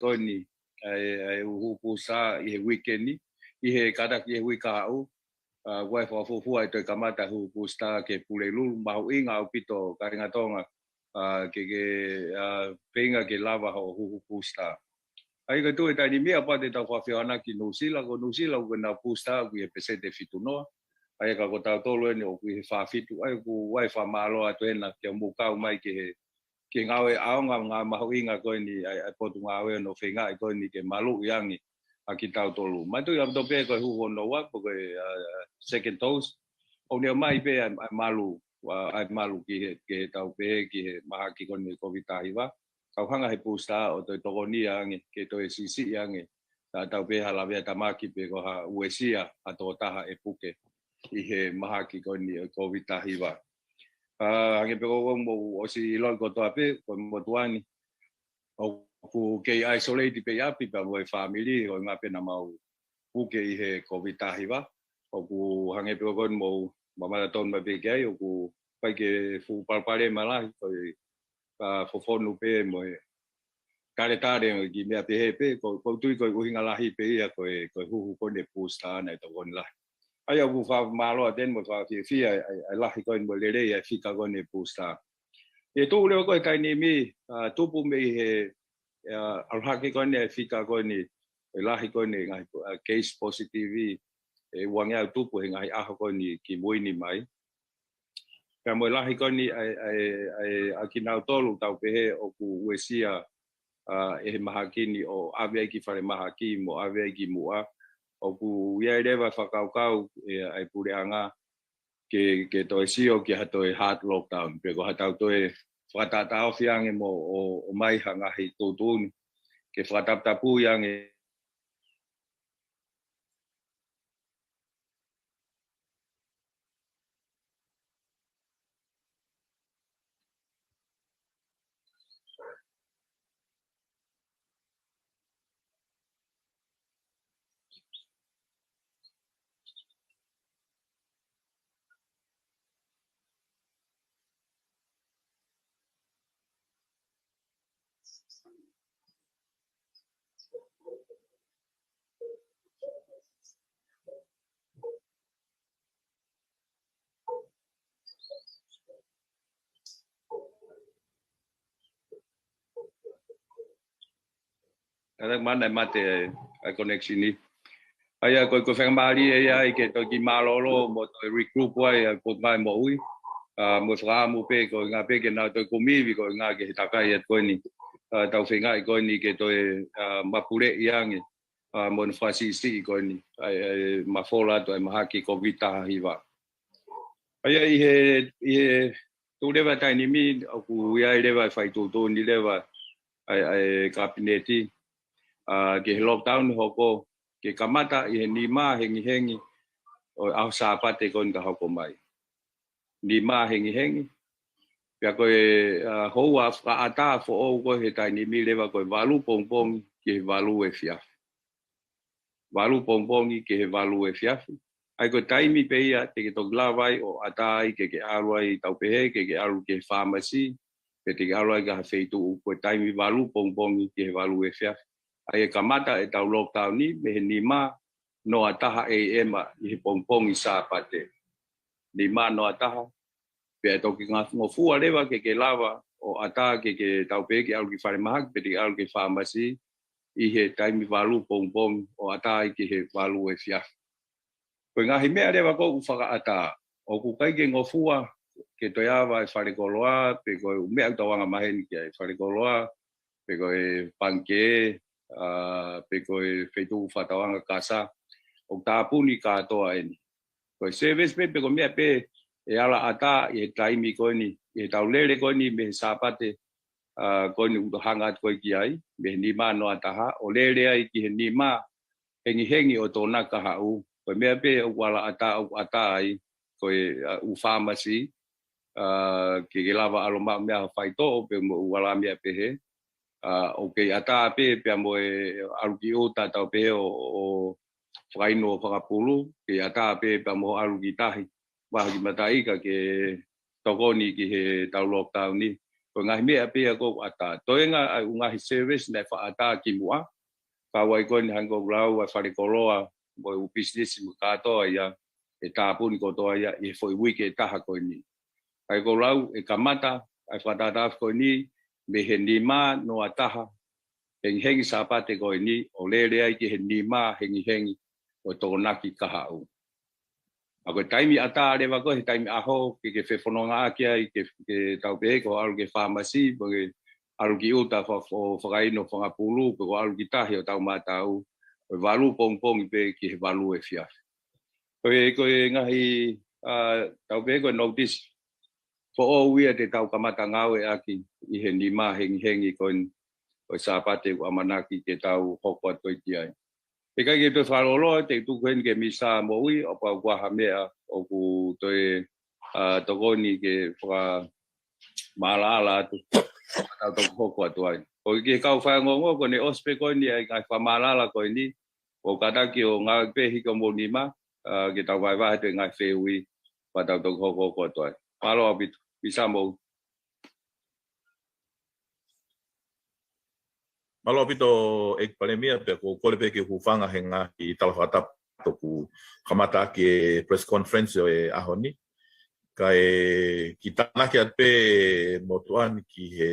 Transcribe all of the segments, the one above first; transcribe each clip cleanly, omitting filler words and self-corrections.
toni ai pusa I weekend ni I he kada ki hui ka au wai fu ai te kamata hu pusta ke pulelu mau inga au pito karinga tonga ke penga ke lava hu pusta ai ka tu ta ni mia pa te ta fa fiona ki nusila ko na pusta ku e pese de fituno ai ka ko ta tolo ni o ku fa fitu ai ku wai fa malo atena ke muka mai ke ngawe aonga nga mahuinga ko ni ai potu ngawe no fenga ko ni ke malu yangi akita tolu matu ya to pe ko hu no wa ko second toast o ne mai pe ai malu ke tau pe ki ma ki ko ni ko vitaiva kau hanga he pusta o to ni yangi ke to sisi yangi ta tau pe hala be tamaki pe ko ha uesia ato taha e puke I he maha ki ko ni ko vitaiva hange pe ko mo o si lo ko to ape ko mo tuani o ku ke isolate pe api pa mo family o nga pe na mau ku ke he covid hiva o ku hange pe ko mo mama ton ma pe ke o ku pa ke fu pare mala ko pa fo no pe mo kare tare ki me pe ko tu ko hinga la hi pe ya ko hu ko ne pusta na to kon la ai au fa malo den mo fa fi ai la hi ko mo le ya fi ka ko ne pusta e tu le ko kai ni mi tu pu me he al ha ki ko ne fi ka ko ni la hi ko ne ngai case positive e wang ya tu pu ngai a ko ni ki mo ni mai ka mo la hi ko ni ai akina tolu tau pe he o ku wesia e mahakini o ave ki fare mahaki mo ave ki mua o ku ia leva whakaukau ai pure anga ke to sio ki hato e hard lockdown pe ko hatau to e whatatao fiange mo o mai hanga hei tūtūni ke whataptapu iange kada mana mate a connection ni aya ko whakamari ai ke to ki malolo mo to regroup ai ko mai mo ui mo fra mo pe ko nga pe ke na to ko mi ko nga ke takai ko ni tau whenga ko ni ke to mapure iange mo fasisi ko ni ai mafola to mahaki ko vita hiva aya i tu leva tai ni mi ku ia leva fai tu ni leva ai kabineti ke lockdown hoko ke kamata I ni ma hengi o au sa pate kon ka hoko mai ni ma hengi ya ko ho wa fa ata fo o ko he tai ni mi leva ko valu pong ke valu e fia valu pong ke valu e fia ai ko tai mi pe ia te ke to glavai o ata ai ke alwai tau pe ke alu ke pharmacy ke alwai ga feitu ko tai mi valu pong ke valu e fia ai kamata e tau lockdown ni me ni ma no ataha e ema I pongpong I sa pate ni ma no ataha pe to ki ngo fu leva ke lava o ata ke tau pe ke au ki fare mahak pe au ki pharmacy I he time valu pongpong o ata ke he valu e fia ko nga hi me leva ko u faka ata o ku kai ke ngo fu ke to ya va fare koloa pe ko me to wanga mahen ke fare koloa pe ko panke pe ko fetu fatawanga kasa o tapuni ka to ai ko service pe ko me pe e ala ata e taimi ko ni e taulele ko ni me sapate ko ni u hanga ko ki ai me ni ma no ataha o lele ai ki ni ma hengi o to na ka u ko me pe wala ata ai ko u pharmacy ki lava aloma me fai to pe wala me pe he okay ata pe mo aluki o tata pe o faino fakapulu ke ata pe mo aluki tahi ba ki matai ka ke tokoni ki he tau lockdown ni ko ngahi mea pia ko ata toenga ai ngahi service na fa ata ki mua ka wai ko ni hango grau wa fari koloa mo business mo ka to ya e tapun ko to ya e foi week e taha ko ni ai ko lau e kamata ai fa data ko ni me he ma no ataha hengi sapate ko ni o le ai ki he ma hengi o to naki ka hau ako taimi ata le wa ko taimi aho ke fefono nga kia ke tau pe ko alu ke pharmacy bo ke alu ki uta fo no fa pulu ko alu ki tahi o tau matau o valu pong pe ki valu e fia ko ngahi tau pe ko notice fo o wi te tau kamata ngawe aki I he lima hengi kon o sapate o amanaki ke tau hokot ko kia e kai ke to farolo te tu ken ke misa moi o pa wa hamea o ku to to goni ke fra malala tu to hoko to ai o ke ka fa ngongo ko ne ospe ko ni ai ka fa malala ko ni o kata ki o nga pe hi ko monima ke tau vai vai te nga fewi pa to hoko ko to ai palo bit bisa mo Malo pito ek palemia pe ko kole ke hufanga henga I talafata to ku kamata ke press conference e ahoni kai kitana ke pe motuan ki he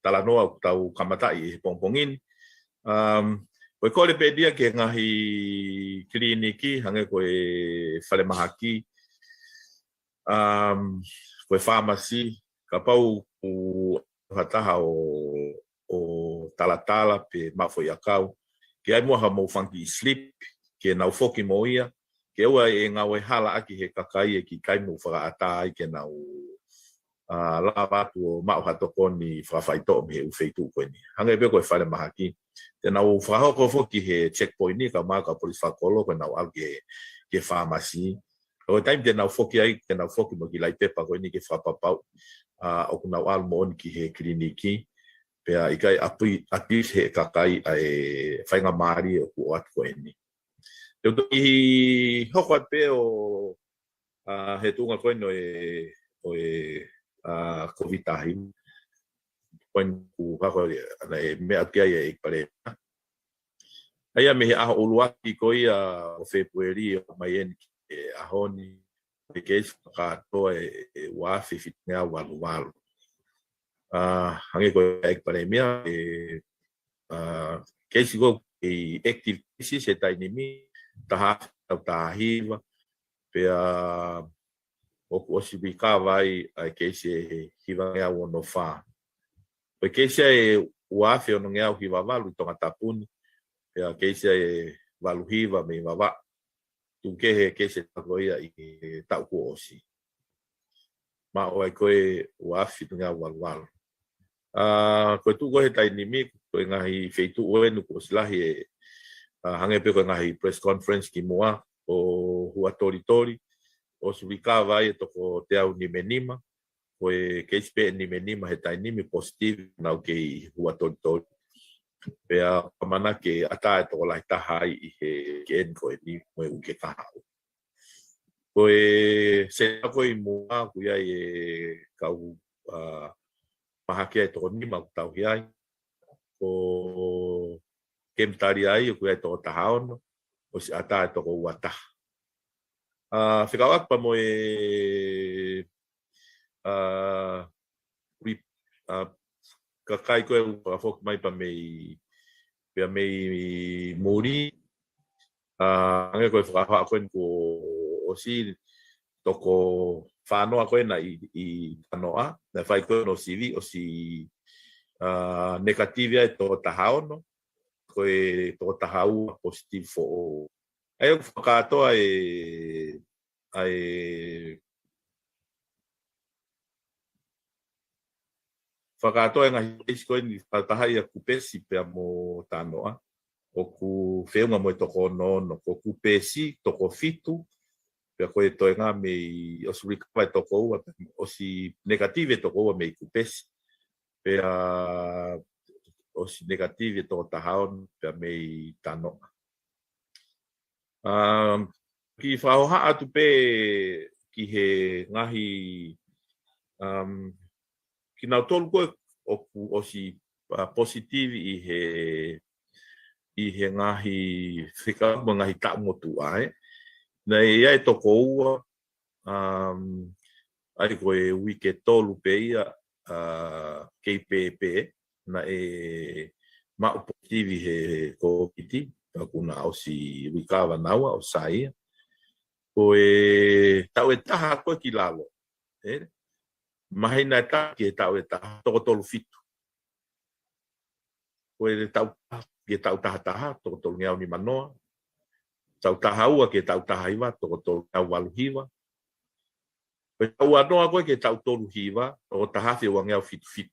talanoa tau kamata I pongpongin ko kole pe dia ke ngahi kliniki hange ko e fale mahaki ko pharmacy kapau ku hataha o talatala pe mafo yakau ke ai moha mo funky sleep ke na foki moia ke ua e ngawe hala aki he kakai e ki kai mo fra ata ai ke na o lava tu ma hato koni fra faito me u feitu ko ni hanga be ko fale mahaki te na o fra ko foki he checkpoint ni ka ma ka police fa kolo ko na alge ke pharmacy o time de na foki ai ke na foki mo ki lai pepa ko ni ke fra papau o kuna al mo ki he kliniki pe ai kai api he kakai ai fainga mari o at ko ni eu I hoko pe o he tunga ko no covid tahim kon ku hako na me atia e pare ai me a uluaki ko ia o february o mai en ahoni ke ka to wa fitinga walu hange ko ek pare mia ke sigo active se tai nimi taha tahiva pe o si bika vai ai ke se hiva ya no fa pe ke se wa fe no ngea hiva valu to matapuni pe ke se valu hiva me va tu ke se tagoia I ta ku osi ma o ai ko wa fi no ngea valu ko tu go he tai nimi ko ngahi feitu o no ko slahi hange pe ko ngahi press conference ki moa o hua tori o subika vai to ko te au ni menima ko ke spe ni menima he tai nimi positive na ke hua tori pe a mana ke ata to la ta hai I he ken ko ni mo u ke ta ko se ko I moa ku ya ka u mahake to ni ma ta hi ko kem tari ai ku e to tahaono o si ata to ko wata fikawak pa mo kakai ko pa fok mai pa mei muri nge ko fa ko o si to ko fano ko na I tanoa na fai ko no CV o si negativia to tahaono ko to tahau positive fo ai whakato ai whakato e ngahi isko ni whakahai a kupesi pe mo tanoa o ku whiunga mo toko no ko kupesi toko fitu pe koe toi ngā mei o suri kawai toko ua o si negative toko ua mei kupesi pe o si negative toko tahaon pe mei tanoa ki whaoha atu pe ki he ngahi Kina tolu koe o si positivi i he ngahi whika ngahi ta motu ai. Nei ai toko ua ai koe wike tolu pe ia kei pepe na mau positivi he ko piti kuna o si wikawa nawa o sai koe tau e taha koe ki lalo mahina ta ki tau e taha toko tolu fitu koe tau ki tau taha toko tolu ngiau ni manoa tau taha ua ki tau taha iwa toko tolu ngiau walu hiwa koe tau anoa koe ki tau tolu hiwa toko taha fi wangiau fitu fitu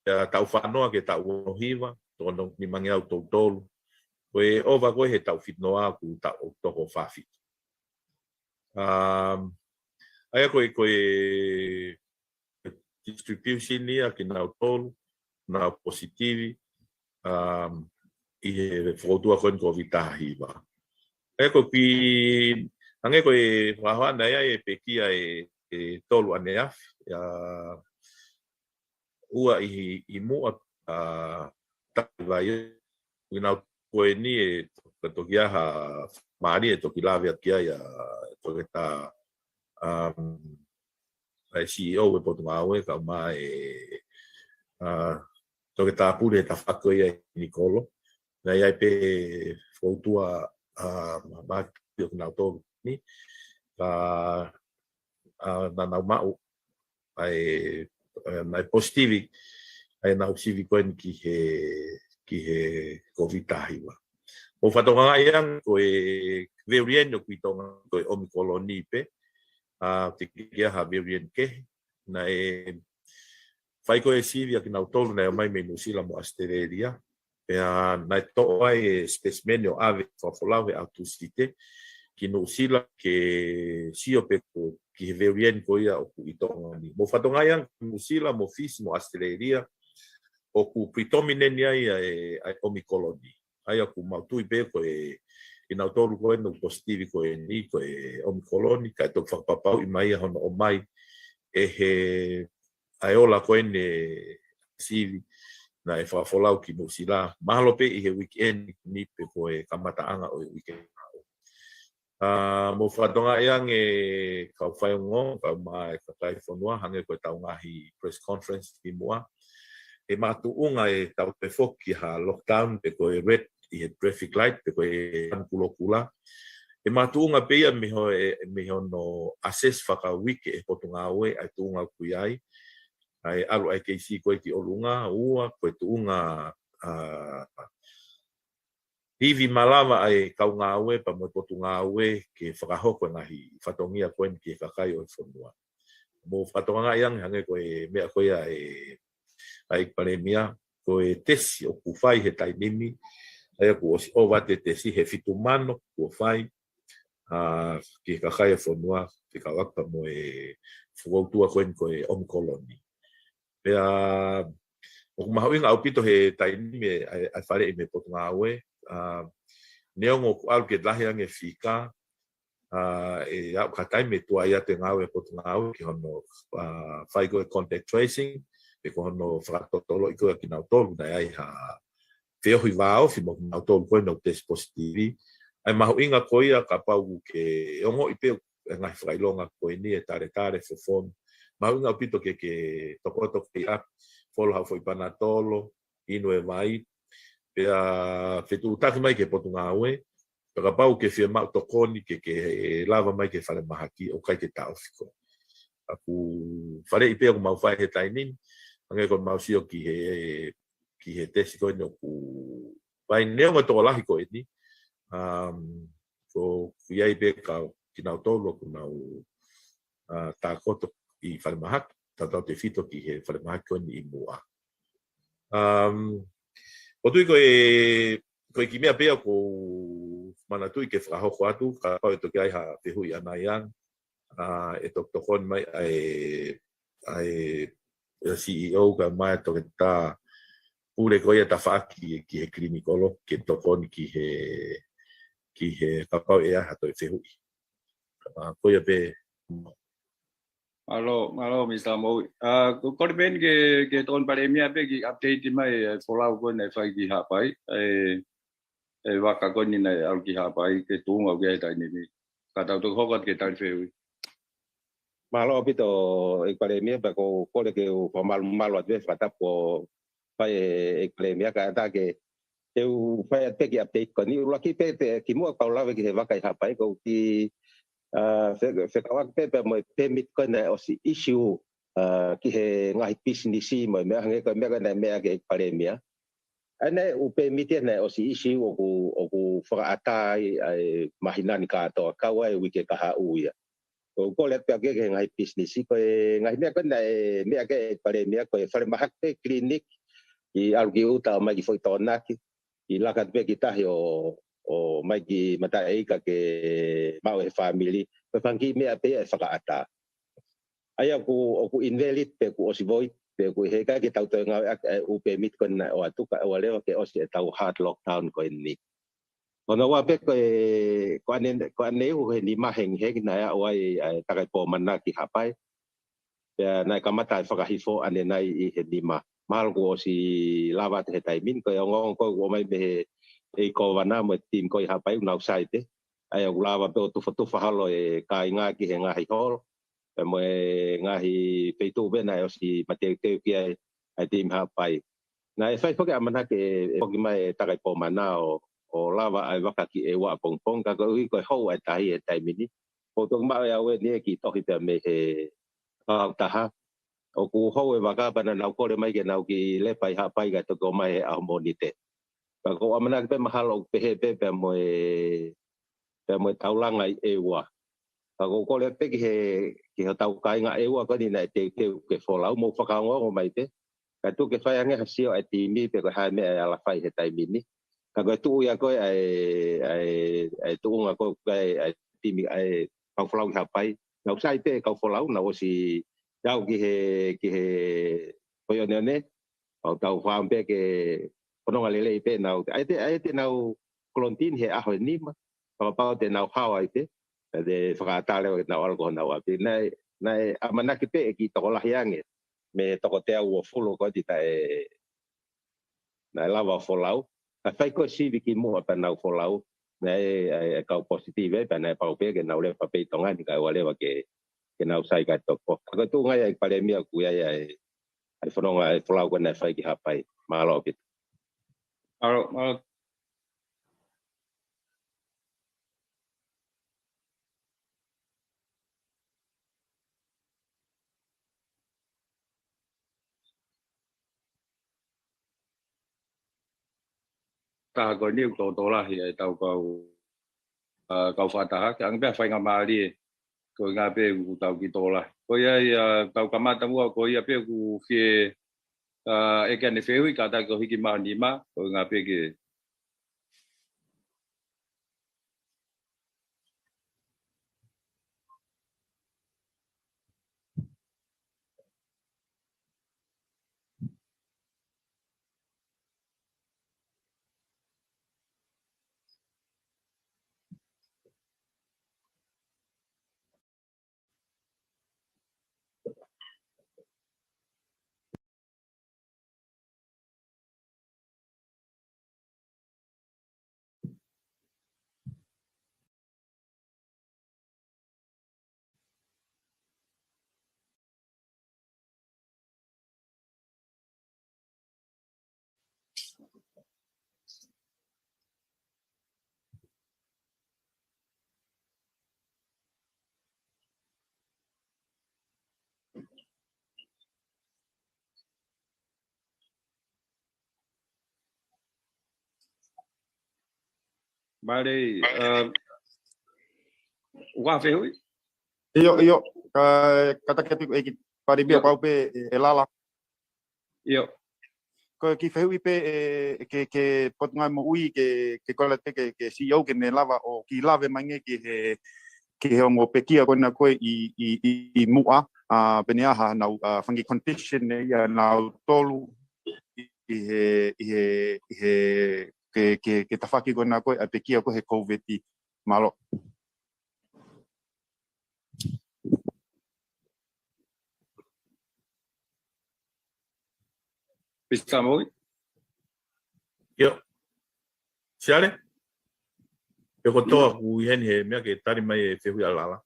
tau whanoa ke tau ono hiwa, tono ni mangiau tau tolu. Koe ova koe he tau whitnoa ku tau toko whawhit. Aia koe distribution ni a ki nau tolu, nau positivi, i he whotua koe ko vitaha hiwa. Aia koe pi, ange koe whahoana ia pekia tolu ane afi, ua i mua taki vai ina koe ni toki aha maari toki lawe kia ia toki ta CEO e potu maue ka mai toki ta pure ta whako ia Nikolo na ia pe foutua ma ki na to ni ka na na mau ai mai positivi ai na usivi koen ki he covid hiwa o fatonga yang ko variant ko itonga ko omikoloni pe te kia ha variant ke na fai ko sivi ki na tolu na mai me Sila mo Australia pe na to ai specimen o ave for autusite ki no Sila ke sio pe ko ki variant ko ia o itonga ni mo fatonga yang Sila mo fis mo Australia o ku predominant ai omikoloni ai aku mautui pe ko ina tolu ko no positivi ko ni ko omikoloni ka to whakapapau i mai hono o mai he ai ola ko ne sivi na e whafolau ki no Sila mahalo pe i he weekend ni pe ko kamataanga o weekend mo whatonga yang ka whaiongo ka mai ka tai whanua hange ko tau ngahi press conference ki mua e matuunga tau te foki ha lockdown pe ko red i traffic light pe ko kula e matuunga pe ia me ho no assess whaka wiki e potunga oe ai tuunga kuiai ai alu ai keisi ko ki olunga ua ko tuunga hivi malama ai kaunga oe pa mo potunga oe ke whakahoko ngahi whatongia koen ki kakai o whanua mo whatonga yang hange ko mea ko ia ai paremia ko tesi o ku fai he tai nimi ai ko o wate tesi he fitumano ko fai ki ka kai fonua ki ka waka mo fuautua koen ko omkoloni pea o mahawinga au pito he tai nimi ai fare i me potunga oe neongo ku al ke lahi ange fika e au katai me tua ia te ngawe potunga oe ki hono fai ko contact tracing e ko no fratotolo i ko ki na tolu na ai ha feo hi vao fi mo na tolu ko no test positivi ai mahu inga ko ia ka pau ke ongo i pe ngai frailonga ko ni e tare fo fon mahu inga pito ke toko ki a follow how foi panatolo ino e vai pe a fetu taki mai ke potunga oe ka pau ke fi ma tokoni ke lava mai ke fale mahaki o kai ke tau fiko aku fare i pe ko mau fai he tainin ange ko mau sio ki he tesi ko no ku vai neo to lahi ko ni so ia be ka kina tolo ku nau ta koto i farmahak ta te fito ki he farmahak ko ni mua o tu ko ki mea pe ko mana tu ke fra ho atu ka pa to kai ha pe hui ana yang e to kon mai ai CEO ka mai to ta pure ko ia ta faki ki he klinikolo ke to kon ki he ka pa ia ha to fe hui ko ia pe Alo, Mr. Mo. Có đi bên cái tuần bà em nhé, cái update thì mấy follow con này phải kỳ hạ bài. Và cả con này ở kỳ hạ bài cái tung ở cái tại này. Cả tàu tôi khó có cái tại phiêu. Malo pito economia bako ko le ke o malo ave fata po pa economia ka ta ke eu fa te ki update ko ni lo ki pe ki mo ka la ke va ka ha pa ko ki se ka wa pe mo permit ko na o si issue ki he ngai business mo me hange ko me ka na me ke economia ane u permit na o si issue o ku fa ata mahina ni ka to ka wa wi ke ka ha u ya ko le pe ke ngai business ko ngai me ko na me ke pare me ko farmahak pe clinic i algi uta mai foi tona ki i la ka pe kita o mai ki mata e ka ke mau e family pe fangi me pe e fa ata aya ku invalid pe ku osivoi pe ku he ka ki tau te ngai u permit ko na o atu ka o le ke o se tau hard lockdown ko ni Ono wa be ko ane u he ni maheng he na ya wa ta po mana ki hapai ya na kamata fa ka hifo ane nai I he ni mal ko si lava te tai min ko ngong ko o mai be e ko wana mo tim ko hapai na usai te ai u lava be tu fa halo ka inga ki he nga hi hol mo nga hi pe tu be na o si mate te ki ai tim hapai na e fai foke amana ke foki mai ta po mana o lava ai waka ki e wa pong ka ko I ko ho ai tai e tai mini o to ma ya we ni ki to ki te me he ta ha o ku ho e waka bana na ko le mai ke na ki le pai ha pai ga to ko mai a monite ka ko amana pe mahal o pe he pe mo tau langa e wa ka ko le pe ki he tau kai nga e wa ko ni na te ke fo lau mo fa ka ngo mai te ka tu ke fai ange hasio ai ti mi pe ko ha me ala fai he tai mini ka ko tu ya ko ai tu nga ko ai ti mi ai ka flau ha pai na sai te ka flau na o si dau ki he ko yo ne o tau fa pe ke kono ngale le pe na ai te na klontin he a ho ni ma pa te na ha ai te de fa ta le na algo na wa pe na amana ki pe ki to la yange me toko te au o fulu ko ti tae na lava folau a fai ko si ki mo pa na folau na e ka positive pa na pa pe ke na le pa pe tonga ni ka wale wa ke na usai ka to ko ka tu ngai ai pale mi ku ya ai fononga ai folau ko na fai ki hapai malo pit Alo. Ta có nhiều tổ là hiện tàu cầu phá ta chẳng biết phải làm mà đi rồi ngã về tàu kỳ tổ là có tàu cầm mà tàu có về ku phía cái này phía cả ta có cái mà đi mà rồi ngã về cái mà đây qua phía Iyo, kata kata pare bia pau pe lala. Iyo. Ko ki fehui pe ke pot ngai mo ui ke kola te ke CEO ke ne lava o ki lave mange ke he ngo pe kia ko na ko I mua a benia ha na fangi condition ne ya na tolu ke tafaki ko na ko a pe kia ko he covid malo Bisa mo. Yo. Siale? Yo ko toa ku hen he mea ke tari mai e whihui alala.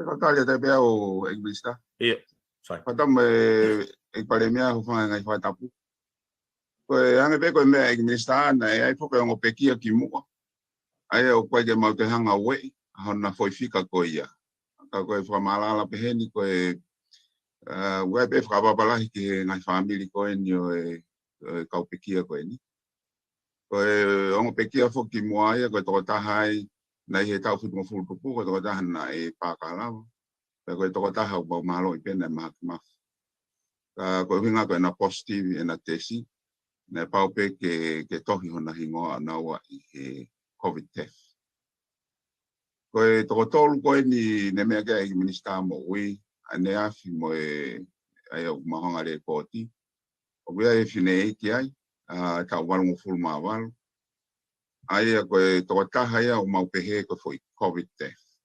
Ko tali te pea o Englista. Ia. Sai. Patam e pare mea ho fanga ngai whatapu. Ko ange pe ko mea Englista na e ai poka ngo pekia ki mua. Ai o koe ke mau te hanga wei. Hona foi fika ko ia. Ka koe whamalala pe heni koe wei pe whakapapalahi ki ngai whamili koe ni o kau pekia koe ni. Koe ongo pekia fo ki mua ia koe toko tahai nei he tau whitu mawhulu tupu koe toko taha na e pākalawa. Koe toko taha o mahalo i pena e mahakimafu. Koe hinga koe na positive e na tesi. Na pau pe ke tohi hona hingoa anaua i he COVID test. Koe toko tolu koe ni ne mea kia i minista mo ui. Ane afi mo ai au mahonga le koti. O wea e whine eiki ai. Tau walungu fulu maa walu. Ai koe toko taha ia o mau pehe koe foi COVID test.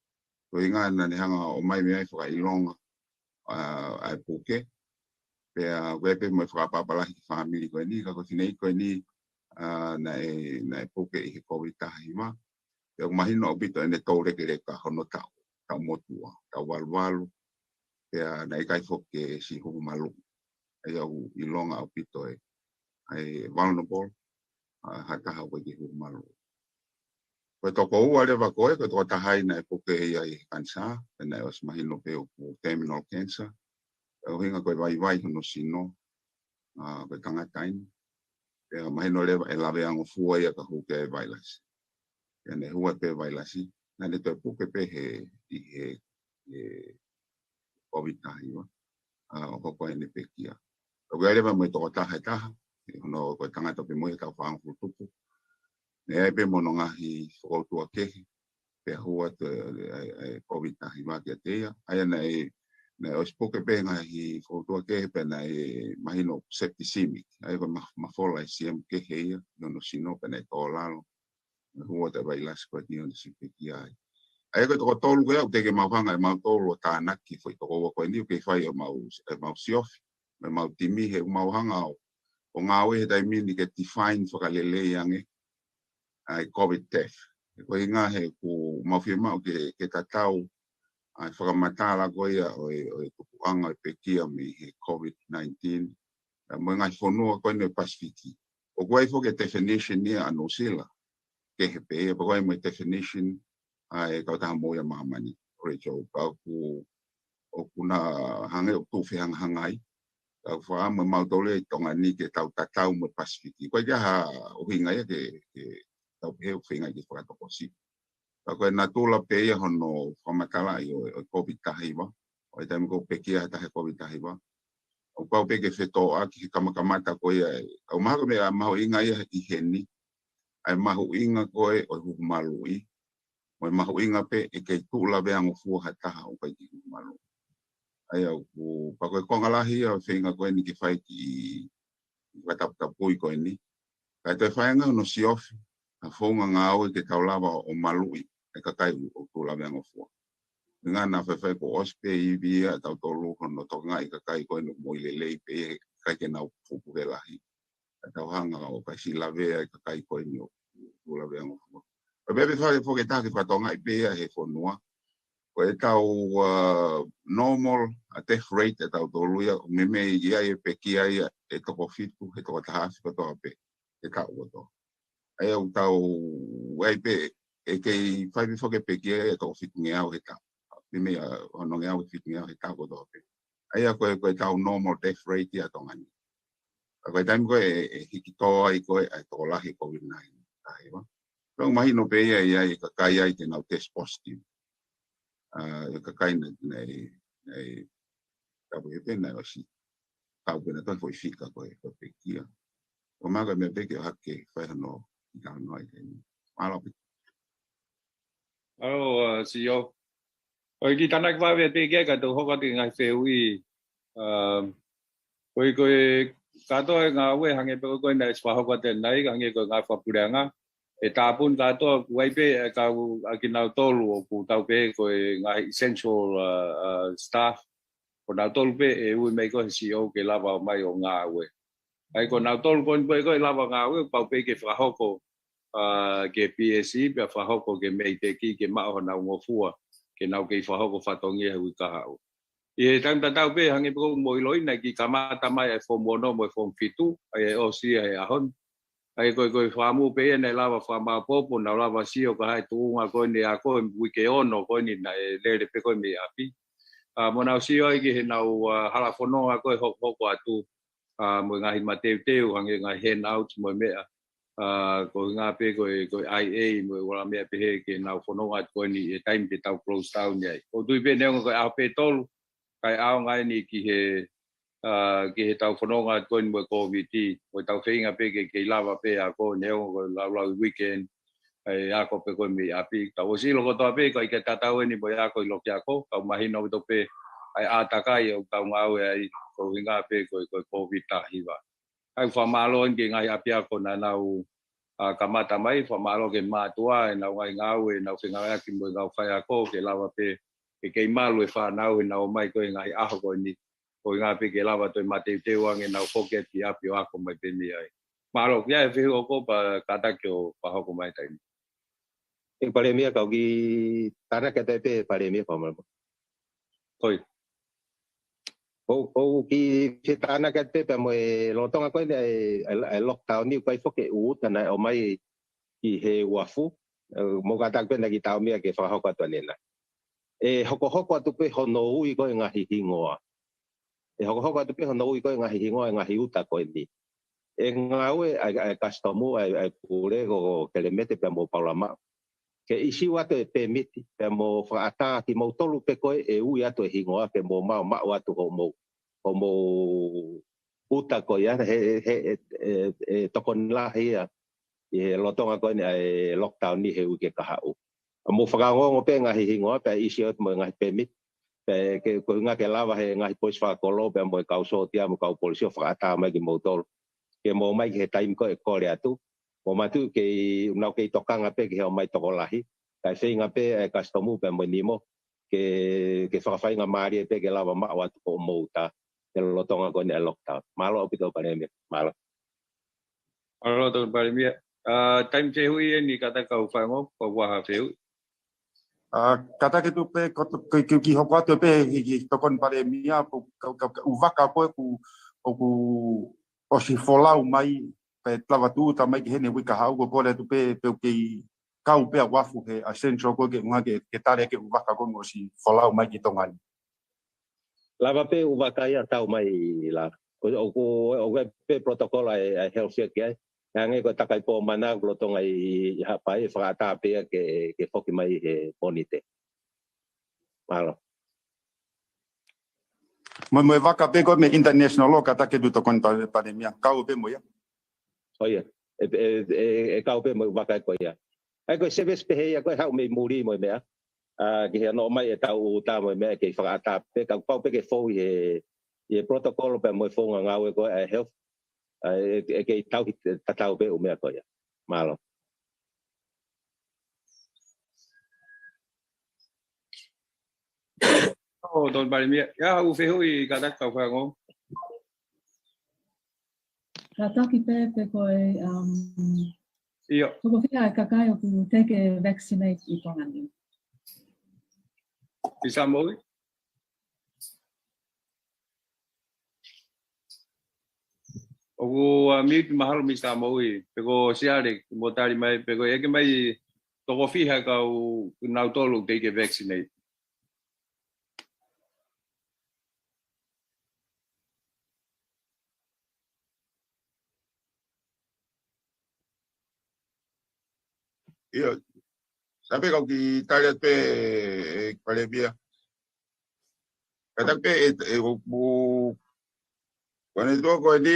Koe inga na ne hanga o mai mea i whaka ilonga ai puke. Pea wepe mo i whakapapalahi ki whamili koe ni. Ka koe whine koe ni na e puke i he COVID taha hima. Pea umahino o bito ene tau reke reka hono tau. Tau motua. Tau walu. Pea na ikai whoke si huku malu. Ai au ilonga o bito ai vulnerable. Hataha koe ki huku malu. Koe toko ua lewa koe toko tahai na e puke ai kansa. Na e os mahino pe o terminal cancer. O hinga koe vai hono sino. Koe tangatain. Pea mahino lewa e lawe ango fua ia ka huke e vailasi. Pea ne hua pe vailasi. Na le toi puke pe he COVID tahiwa. O hoko e ne pekia. O wea lewa mo i toko taha taha. Hono koe tangata pe mo i tau whaangu futupu. Ne ai pe mono ngahi whakautua kehi. Pea hua te COVID tahiwa kia teia. Aia na os puke pe ngahi whakautua kehi pe na mahino septicemic. Aia koe mafola i siam kehi ia. Nono sino pe na i tō lalo. Hua te vailas koe ni ona si peki ai. Aia koe toko tolu koe au teke mauhanga e mau tolu o tānaki foi toko ua koe ni o kei whai o mau siofi. Me mau timi he mauhanga o ngāwe he taimini ke define whakalele ange ai COVID test. Koe ngā he ku mauwhia mau ke tatau ai whakamatala koe ia o tupuanga e pekia me he COVID-19. Mo ngai whonua koe ne Pasifiki. O koe fo ke definition ni a Nosila. Ke he pe e koe mo definition ai kautaha moia mahamani. Rachel, o kuna hange o tu hangai. Tau wha mo mautole i tonga ni ke tau tatau mo Pasifiki. Koe jaha o hinga ia ke tau peheu whinga ki whakatokosi. Koe nā tūla pe ia hono whamatala i o COVID tahiwa. O i taimi ko pekia tahe COVID tahiwa. O kau peke whetoa ki he kamakamata koe ia. Au maha me a maho inga ia i heni. Ai maho inga koe o hukumalui. Mo maho inga pe e kei tūla veango fua hataha o kai ki hukumalui. Ai au ku pakoe kongalahi au whinga koe ni ki whai ki wataputapui koe ni. Kai te whaenga no si ofi. A whaunga ngā aue ke taulawa o malui. E kakai o tūla veango fua. Ngā nā whewhai ko ospe i via tau tolu hono tonga i kakai koe no moile lei pe kai ke nau fupuke lahi. E tau hanga o kai si lavea i kakai koe ni o tūla veango fua. O bebe whai fōke tāke whatonga i pēa he whonua. Ko e tau normal a death rate e tau tolu ia. Me ia e pekia ia e toko fitu, he toko tahasi ko toa pe. E tau o toa. Ai au tau wai pe e kei whai whoke pekia e toko fitu ngeau he tau. Me ono ngeau e fitu ngeau he tau o toa pe. Ai a koe tau normal death rate ia tongani. Koe taimi koe e hiki toa i koe e toko lahi COVID-19. Tahiwa. Kau mahino pe ia i kakai ai te nau test positive. Kakai nei kapu he pena o si kau pena toi foi fika koe pekia. O maga me peke o hake whai hano i tau noi teni. Malo pe. Alo, CEO. Oi ki tanak wa ve peke ka to hoka te ngai wheui. Koe katoa ngā ue hange pe koe nei swa hoka te nei hange koe ngā whapureanga. E tāpun katoa waipe e kau aki nau tolu o ku tau pe koe ngā essential staff. ko na tolu pe e ui mai ko si o ke lava mai o ngā ue ai ko na tolu ko ko lava ngā ue pau pe ke whahoko ke PSC pe whahoko ke mei te ki ke mao na ngofua ke nau ke whahoko whatongi hui ka hau e tanta tau pe hangi po mo iloi na ki kamata mai e form 1 mo form 2 ai o si ai ahon ai ko famu pe ne lava fama popo na lava si o ka hai tu nga ko ni a ko wike ono ko ni na le pe ko mi api mo na si ai ki na hala fono ko hoko atu mo nga hi mate te hangi nga hen out mo me ko nga pe ko IA mo wala me pe he ke na fono at ko ni time te tau close down ai o tu pe ne ko a pe tol kai ao ngai ni ki he tau whanonga koe ni mo COVID mo tau whainga pe ke lava pe a ko neo ko lau weekend ai a ko pe koe mi api tau o silo ko toa pe ko i ke tatau ni mo a ko i loki a ko kau mahina o to pe ai a takai o tau ngau ai ko hinga pe ko COVID ta hiwa ai whamalo nge ngai api a ko na nau kamata mai whamalo ke mātua e nau ngai ngau e nau whinga aki mo ngau whai a ko ke lava pe ke malu e whanau e nau mai ko i ngai aho ko ni ko ngā pe ke lava toi mate te wange nau poket ki api o ako mai pe ni ai. Maro kia e whihu o ko pa kata ki o pahoko mai taimi. E pare mia kau ki tana ke te pe pare mia pa mo. Koi. O ki te tana ke te pe mo e lotonga ko e lockdown ni ko i foke u tana o mai i he wafu mo kata ko na ki tau mia ke whahoko atu nena. E hoko atu pe hono ui ko ngā hihingoa. E hoko atu pe hono ui ko ngā hihingoa ngā hiuta ko ni. E ngā ue ai kastomu ai pure ko ke le mete pe mo paulama. Ke isi watu e pe miti pe mo whaata ki mo tolu pe koe e ui atu e hingoa ke mo mau atu ho mo uta ko ia he tokon la hia e lotonga ko ni ai lockdown ni he u ke kahau. Mo whakangongo pe ngā hihingoa pe isi atu mo ngā pe miti ke ko nga ke lava he nga pois fa kolo pe mo ka so tia mo ka polisi fa ata mai ki motor ke mo mai ke time ko e ko le atu mo matu ke na ke toka nga pe ke mai to lahi ka se nga pe customer pe mo nimo ke fa fa nga mari pe ke lava ma wa ko mo ta ke lo tonga ko ni lockdown malo pito pa ne malo Alo to pare mi time che hui ni kata ka fa ngo ko wa ha feu. Kata ke tu pe ki hoko atu pe ki tokon pare mia uvaka koe ku o si folau mai pe tlava tu ta mai ki hene wika hau ko kore tu pe ki kau pe a wafu he a centro ko ke nga ke tare ke uvaka ko o si folau mai ki tongani. lava pe uvaka ia tau mai la o pe protocol ai health care ngai ko takai po mana lo tonga i hapai fa ta pe ke foki mai he bonite malo Mo vaka pe ko me international lo kata ke tu tokon pare mia kau pe mo ya. oia e kau pe mo vaka ko ia ai ko seves pe he ko hau me muri mo mea ke no mai e tau ta mo me ke fa ta pe ka pau pe ke fo e protocol pe mo fo nga we ko health ke tau pe o mea ko ia malo Oh don pare mi ya u whihu I kata ka fa ngo. Kata ki pe koe Iyo. toko whia e kakai o ku take vaccinate I tongani. Isa mo o mi mahalo mi sa mo pe ko siare mo tari mai pe ko e ke mai to ko fiha ka u na tolu take vaccinate. Ia, sabe kau ki tale pe pare mia. Kata pe bu kone to ko ni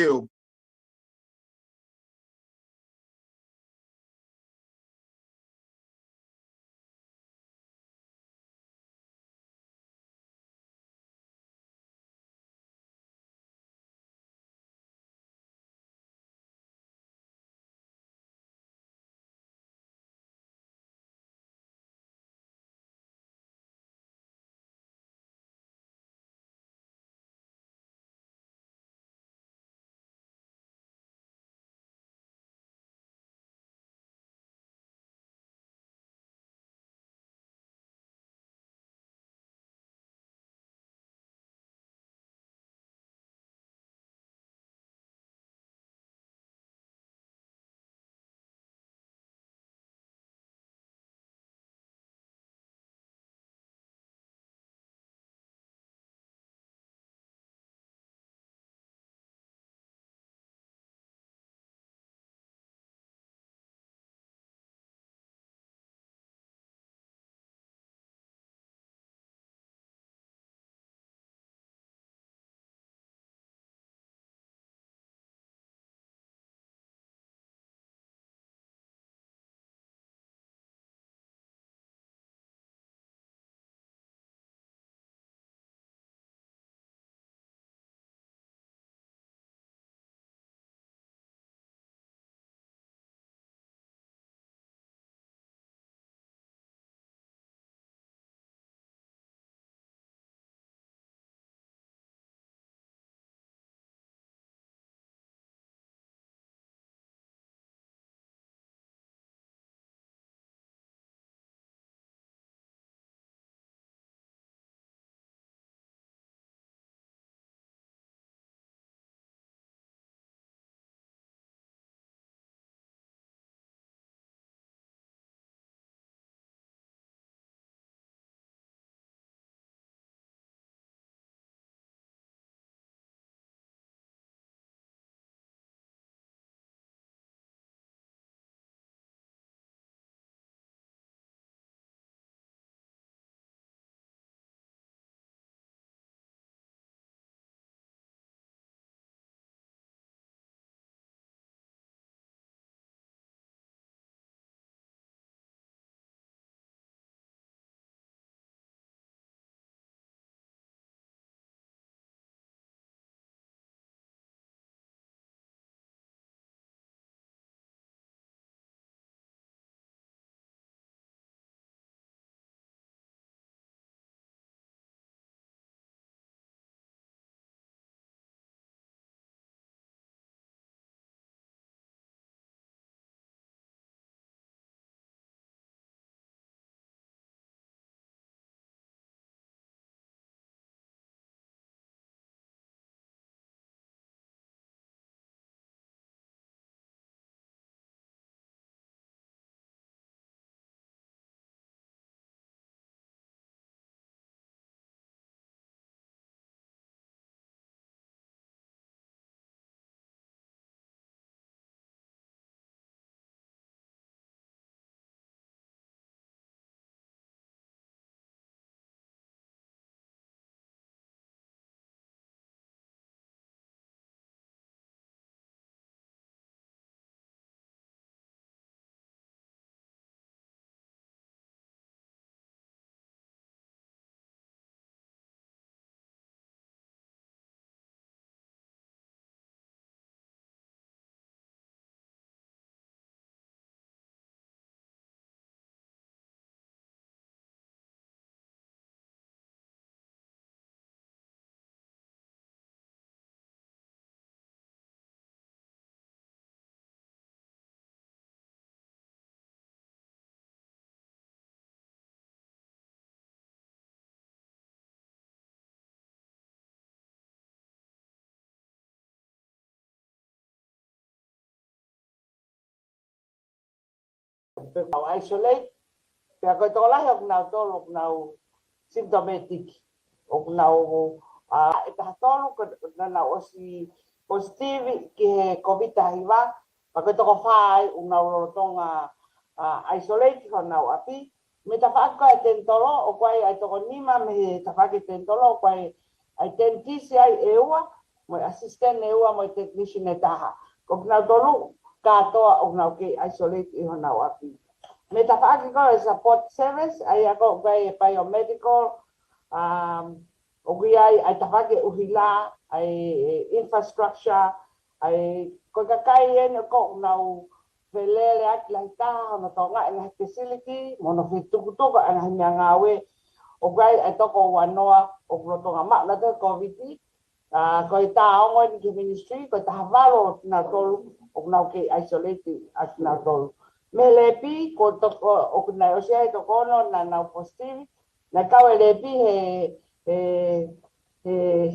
pe isolate pe ko to la yok na to lok na symptomatic ok na ita to ko na osi positive ki covid hiva pa ko to fai una Tonga isolate ko na api me ta fa ko ten tolo o kwai ai to nima me ta fa ke ten tolo kwai ai ten tisi ai ewa mo assistant ewa mo technician eta ko na tolo ka to o na ke isolate i na api me ta fa ko support service ai ko kwai biomedical o ai ta fa ke uhila ai infrastructure ai ko ka kai en ko na velele at laita no Tonga en facility mono fitu to ko an ngawe o gai ato ko wanoa o Tonga ma na to covid ko ta ongo ni ministry ko ta valo na to o na ke isolate at na to melepi ko to o na o sia to ko no na positive na ka lepi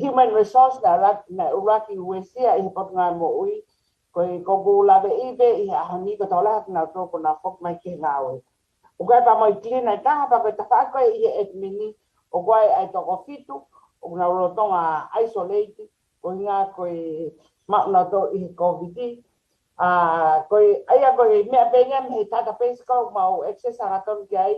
human resource na uraki wesia i pot ngamo ui ko gula be ibe i hani ko tola na to ko na fok mai ke ngawe o ga ba mai klina ta ba ko ta fa ko i admini o ga ai to ko fitu o na ro Tonga isolate ko nga ko ma na to i covid ko ai ko me be ngam he ta pe ko mau access ara ton kai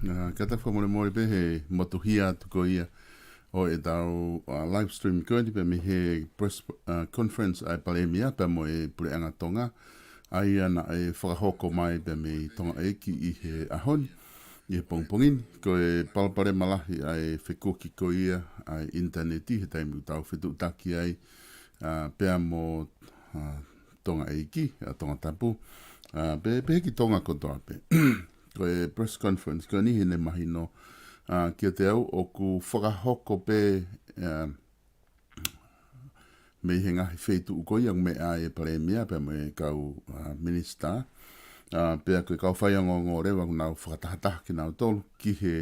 Kata whamore mori pe he motuhia tu ko ia o e tau live stream ko ni pe me he press conference ai palemia pe mo e pureanga Tonga ai ana e whakahoko mai pe me Tonga eki I he ahon I he pongpongin ko e palpare malahi ai whekuki ko ia ai interneti he taimu tau whetu taki ai pea mo Tonga eki Tonga tapu pe heki Tonga kotoa pe ko e press conference ko ni hine mahi no kia te au o ku whakahoko pe me he ngahi wheitu uko iang me a e pare mea pe me kau minister pe a koe kau whai ango rewa ku nau whakatahatah ki nau tolu ki he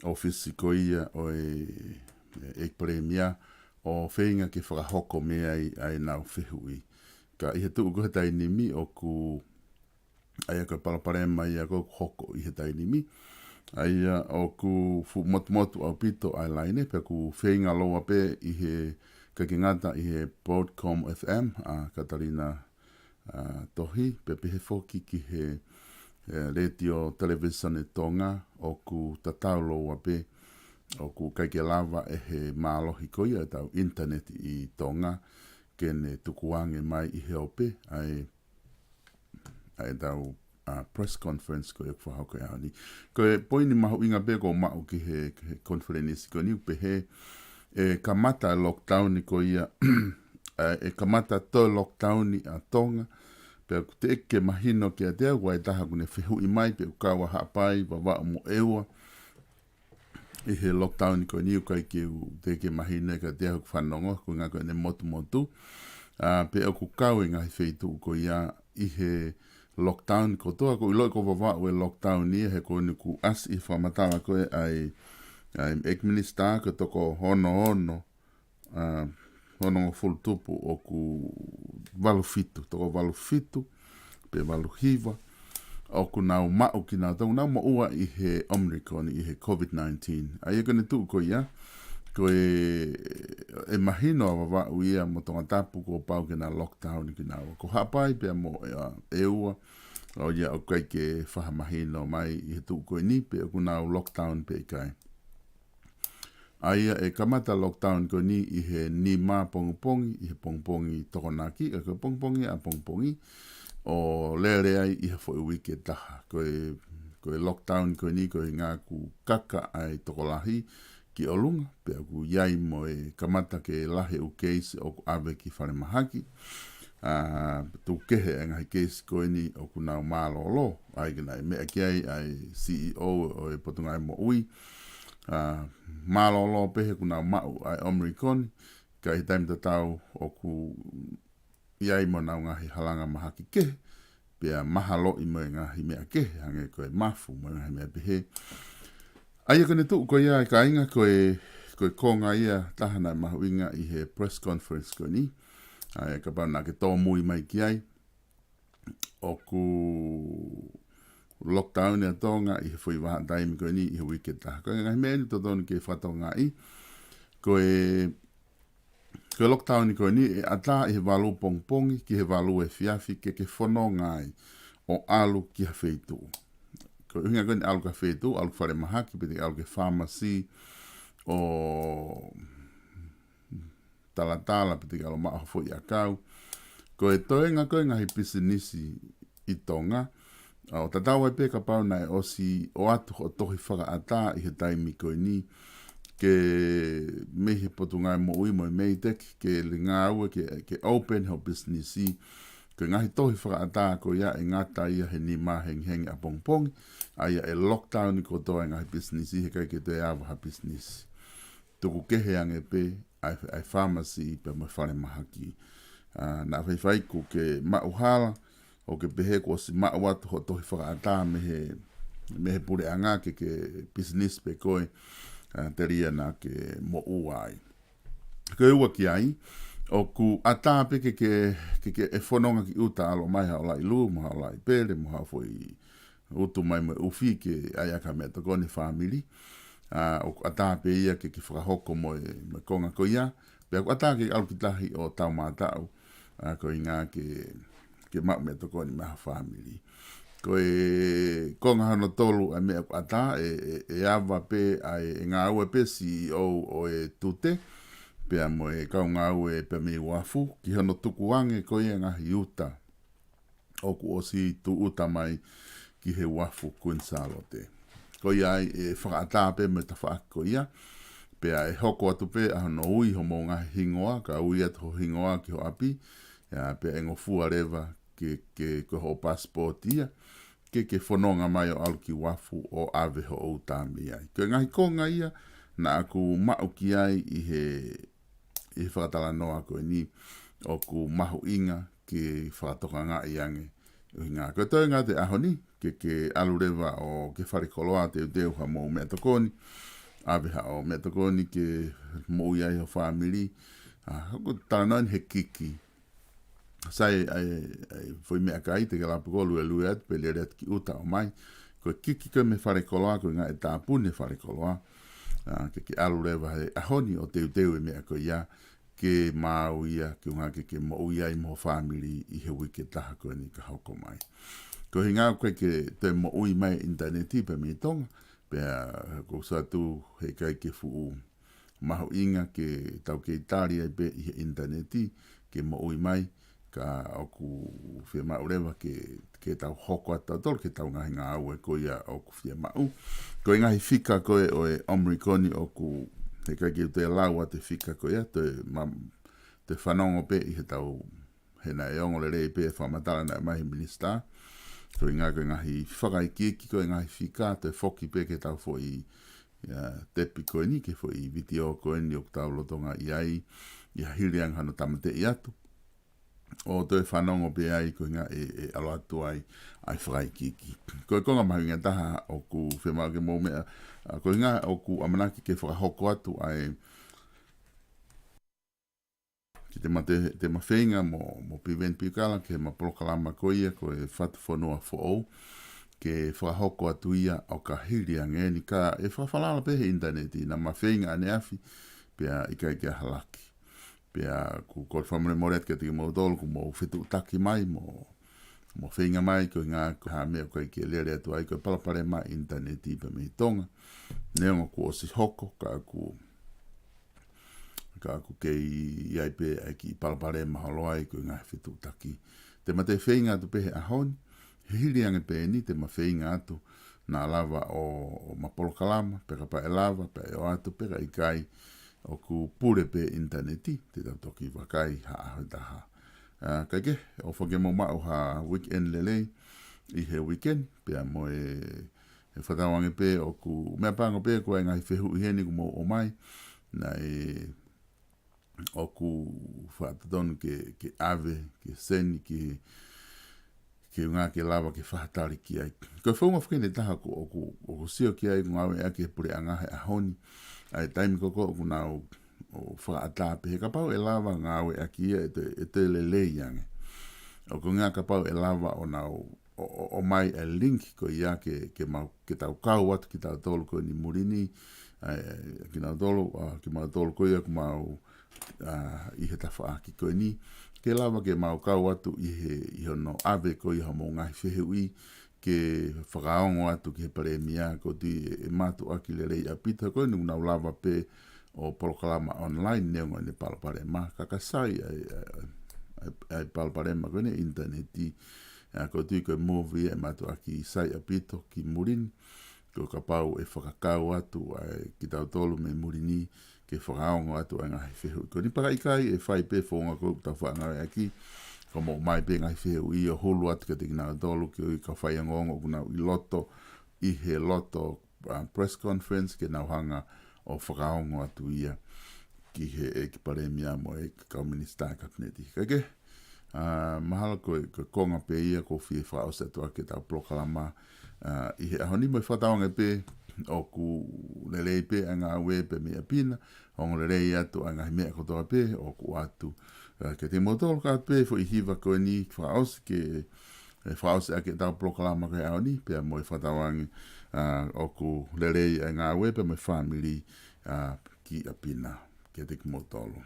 ofisi ko ia o e pare mea o whainga ki whakahoko me ai nau whihui ka I he tu uko he tainimi o ku ai a koe palapare mai a koe hoko I he tainimi ai o ku fu motu au pito ai laine pe ku whainga loa pe I he kakingata I he Broadcom FM Katarina tohi pe he foki ki he radio television e Tonga o ku tatau loa pe o ku kaike lava e he mālohi koia e tau internet I Tonga kene tukuange mai I he ope ai tau press conference ko e whahako e ani. Ko e poini mahu inga pe ko mau ki he conference ko ni pe he kamata lockdown ko ia e kamata to lockdown a Tonga pe te eke mahino ki a te agua e taha kune whihu I mai pe ukawa hapai wa mo ewa I he lockdown ko ni ukai ki te eke mahino ka te ahu whanongo ko ngā ko ne motu pe o ku kau I ngai wheitu ko ia I he lockdown ko toa ko iloi ko wawa ue lockdown ni he ko ni ku as I whamatala ko e ai ek minister ko toko hono full tupu o ku walu fitu toko walu fitu pe walu hiva o ku nau mau ki nau tau nau mo ua I he Omicron I he COVID-19 ai e kone tu ko ia ko e mahino a wawa uia mo tonga tapu ko pau ke na lockdown ki nau ko hapai pe mo e ua o ia o kai ke whahamahino mai I he tu ko ni pe o ku nau lockdown pe kai ai e kamata lockdown ko ni I he ni ma pongpongi I he pongpongi tokonaki ko pongpongi a pongpongi o lere ai I he foi wiki taha ko e lockdown ko ni ko ngā ku kaka ai tokolahi ki olunga pe ku yai mo e kamata ke lahe u case o ave ki whare mahaki tu kehe ngai case ko ni o ku nau malolo ai gana me ki ai CEO o e potungai mo ui malolo pe he ku nau mau ai Omicron ka I time tau o ku yai mo nau ngahi halanga mahaki ke pe mahalo I mo ngahi mea ke hange ko e mafu mo ngahi mea pehe ai kone tu ko ia ka inga ko konga ia tahana mahuinga I he press conference ko ni ai ka pa na ke to mui mai ki ai o ku lockdown e Tonga I he foi wa time ko ni I he weekend ta ko ngai me ni to don ke fatonga I ko lockdown ko ni ata I he valu pongpongi ki he valu e fiafi ke fono ngai o alu ki ha feitu ko hinga ko alu ka feitu alu fare mahaki pe alu ke pharmacy o talatala pe alu ma fo ia kau ko e toenga ko ngai business I Tonga o tatawa pe ka pau nai o si o atu o tohi whaka ata I he taimi ko ni ke mehe potungai mo ui mo mei tek ke le ngā ua ke open ho business I ko ngahi tohi whakaata ko ia e ngata ia he ni maheng a pongpong ai e lockdown ko toa ngahi business I he kai ke te awa ha business tuku kehe ange pe ai pharmacy pe mo whare mahaki na whai ku ke mauhala o ke pehe ko si mauatu ho tohi whakaata mehe pure anga ke business pe koe te ria na ke mo uai ko ua ki ai o ku ata pe ke e fononga ki uta alo mai ha lai lu mo ha lai pele mo ha foi utu mai mo ufi ke ai aka me to koni family o ata pe ia ke whakahoko mo konga ko ia pe o ata ke al kitahi o tau matau ko inga ke mau me to koni ma family ko e konga hana tolu a mea ata e awa pe ai ngā ua pe CEO o e tute pe mo e kau ngā ua pe me wafu ki hana tuku ange ko ia ngahi uta oku o si tu uta mai ki he wafu kuensalo te ko ia e whakaata pe me ta whaako ia pe e hoko atu pe a hana ui ho mo ngahi hingoa ka ui atu ho hingoa ki ho api pe e ngofua rewa ke ho passport ia ke whanonga mai o alu ki wafu o ave ho o tāmi ai. Ko ngahi konga ia, na aku mau ki ai i whakatala noa koe ni, o ku mahu inga ki whakatoka ngā i ange. Ngā koe toi ngā te aho ni, ke alu rewa o ke wharikoloa te udeu ha mo mea tokoni, ave ha o mea tokoni ke mo iai ho whamiri, ko tala noa ni he kiki, sai foi mea kai te kala pukolu e lue atu pe lere atu ki uta o mai ko kiki ko me whare koloa ko ngā e tāpune whare koloa ke alu rewa he ahoni o teu teu e mea ko ia ke mau ia ke ngā ke mo ia i mo whamiri i he wike taha ko ni ka hoko mai ko he ngā koe ke te mo ui mai interneti pe me Tonga pe ko sa tu he kai ke fuu maho inga ke tau ke Italia pe i he interneti ke mo ui mai ka oku fia mau rewa ke tau hoko ata tol ke tau ngahi ngā au e koia oku fia mau. Ko ngahi fika koe o e omrikoni oku he kai ki te lau a te fika koia te whanongo pe i he tau he na e ongo le rei pe e whamatala na e mahi minista. Ko ngahi whakai ki koe ngahi fika te foki pe ke tau fo i tepi koe ni ke fo i video koe ni o tau lotonga i ai i hiriang hano tamate i atu. O te whanongo pe ai ko ngā e alo atu ai whai kiki. Ko e konga mahi ngā taha o ku whemau ke mō mea. Ko ngā o ku amanaki ke whakahoko atu ai ki te mawhenga mo piwen pikala ke ma polokalama ko ia ko e whatu whanua whoou ke whakahoko atu ia o ka hiri angeni ka e whawhalala pe he interneti na mawhenga ane afi pe i kai kia halaki. Pea ku kol whamune moret ke te mo tolu ku mo whitu taki mai mo whinga mai ko ngā ha mea koe ke lere atu ai koe palapare mai interneti pa me Tonga neonga ku osi hoko ka ku ke iai pe ai ki palapare mahalo ai koe ngā whitu taki te mate whinga atu pehe ahoni he hiri ange pe ni te ma whinga atu nā lava o mapolokalama peka pa e lava pe o atu peka i kai o ku pure pe interneti te tau toki wakai ha taha. Kai ke, o whake mo mao ha weekend lele i he weekend, pia mo e whatawange pe o ku mea pango pe ko e ngai whehu i heni ku mo o mai, na e o ku whatatonu ke ave, ke seni, ke ngā ke lava ke whahatari ki ai. Ko whaunga whakene taha ko o ku sio ki ai ku ngawe ake pure angahe ahoni, ai taimi koko o nau o whaatape he kapau e lava ngāwe aki ia e te lele iange. O ko ngā kapau e lava o nau o mai e link ko ia ke tau kau atu ki tau tolu ko ni murini ki nau tolu ki mau tolu ko ia ku mau i he tawha aki ko ni ke lava ke mau kau atu i hono ave ko i hamo ngahi whehui ke whakaongo atu ki he paremia ko ti e matu aki le rei apita koe nungu nau lava pe o polokalama online neongo ne palaparema kakasai ai palaparema koe ne interneti ko ti koe movie e matu aki sai apito ki murini ko kapau e whakakau atu ki tau tolu me murini ke whakaongo atu ai ngahi whehu ko ni pakaikai e whai pe whonga koe tau whaangawe aki ko mo mai pe ngai wheu i o hulu atu ka te kina tolu ki ui ka whai angongo kuna i loto i he loto press conference ke nau hanga o whakaongo atu ia ki he e ki paremia mo e ka minista kabineti. Kake, mahala ko konga pe ia ko whi whaos atu ake tau prokalama i he ahoni mo i whataonga pe o ku lelei pe anga awe pe mea pina o lelei atu anga mea kotoa pe o ku atu ke te motolo ka pe fo i hiva ko ni faos ke faos ake tau proklama ke ani pe mo i fatawangi o ku lelei nga we pe me family ki apina ke te motolo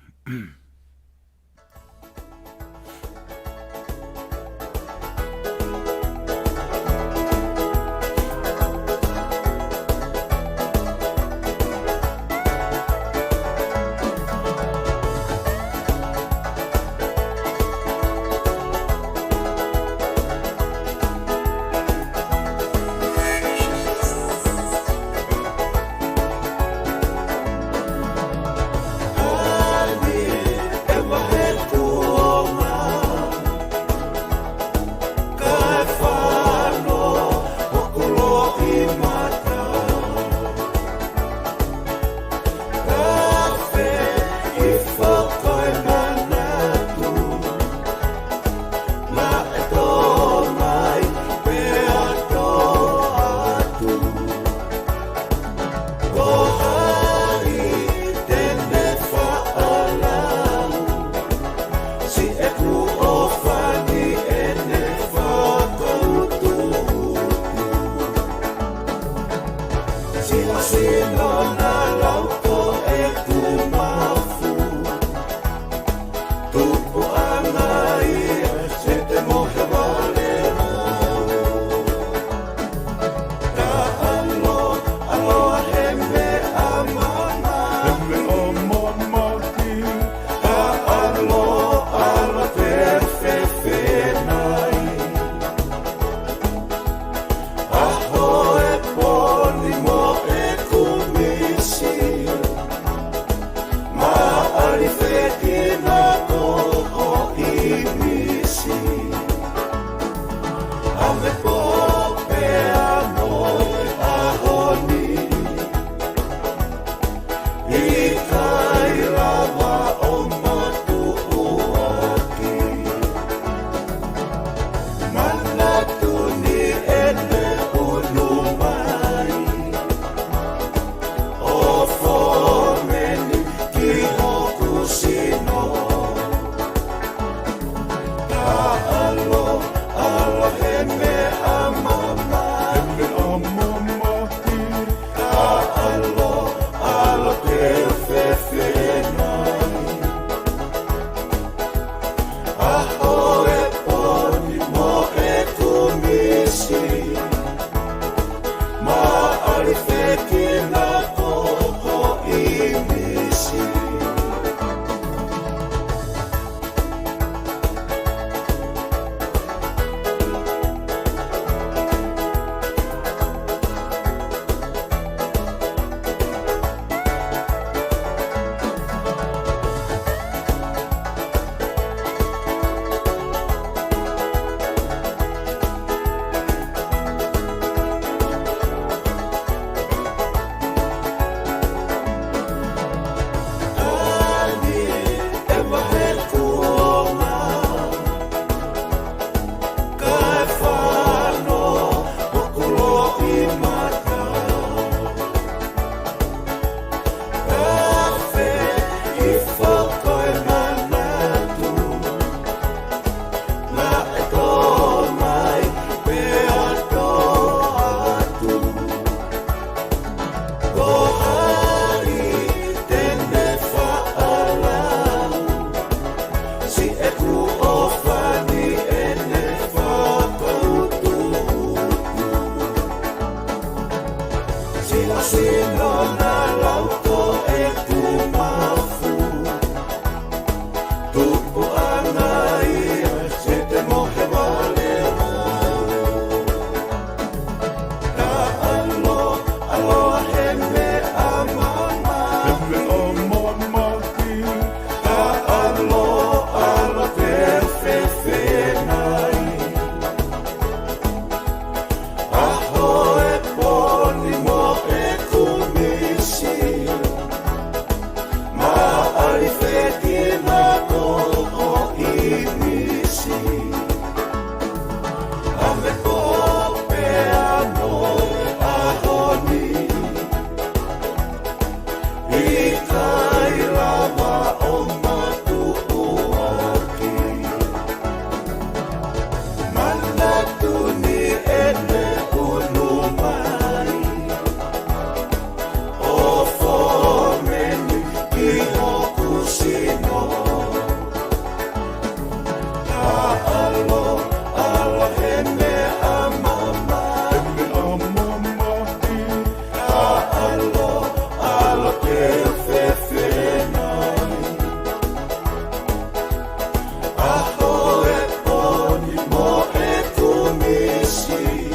Aho e poni mo e kumisi